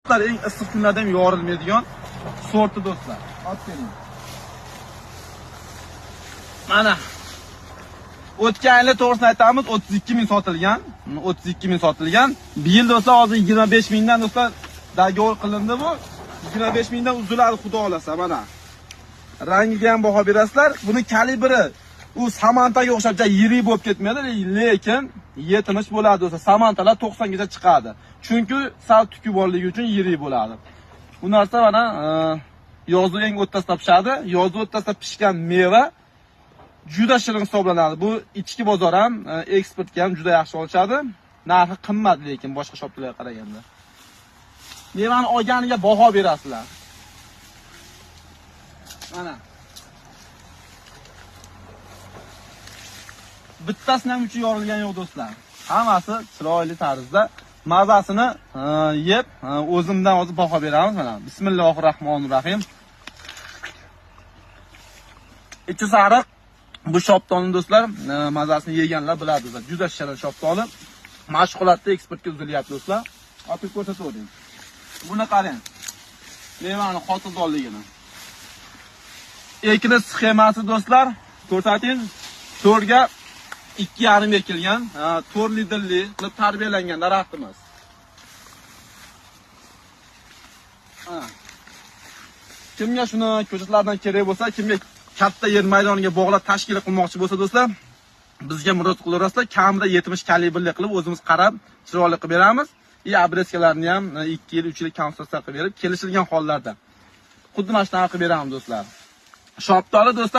do'stlar, eng issiq kunlarda ham yorilmaydigan sorti do'stlar. Olib keling. Mana o'tgan yil to'g'risini aytamiz, 32 ming sotilgan. 32 ming sotilgan. Bu yil do'stlar hozir 25 mingdan do'stlar dagovor qilindi bu. 25 mingdan uziladi xudo xolasa mana. Rangiga ham baho berasizlar. Buni kalibri u samantaga o'xshab yirik bo'lib ketmaydi, lekin yetimish bo'ladi do'stlar. Samantalar 90 gacha chiqadi. Chunki sal tuki borligi uchun yirik bo'ladi. Bu narsa mana yozda eng o'rtasida pishadi. Yozda o'rtasida pishgan meva juda shirin hisoblanadi. Bu ichki bozor ham, eksportga ham juda yaxshi olishadi. Narxi qimmat lekin boshqa shoplarga qaraganda. Mevani olganiga baho berasizlar. Mana. Bittasini ham uchi yorilgan yo'q do'stlar. Hammasi chiroyli tarzda mazasini yeb, o'zimdan o'zi baho beramiz mana. Bismillahirrohmanirrohim. Ichi sariq. Bu shoptonni do'stlar, mazasini yeganlar biladi do'stlar. Juda shirin shoptoni. Mashg'ulotda eksportga uzilyapti do'stlar. Olib ko'rsatavering. Buni qarang. Mevani hosildorligini. Ekini sxemasi do'stlar, ko'rsating. 4 ga 2,5 ekilgan, 4 litrli qilib tarbiyalangan daraxtimiz. Kimga shuni ko'chatlardan kerak bo'lsa, kimga katta yer maydoniga bog'lab tashkil qilmoqchi bo'lsa do'stlar, bizga murojaat qilaverasizlar. Kamida 70 kalibrli qilib o'zimiz qarab, chiroyli qilib beramiz. Adreskalarni ham 2 yil, 3 yil konsultatsiya qilib berib, kelishilgan hollarda xuddi mana shunaqa qilib beramiz do'stlar. Shoptoni do'stlar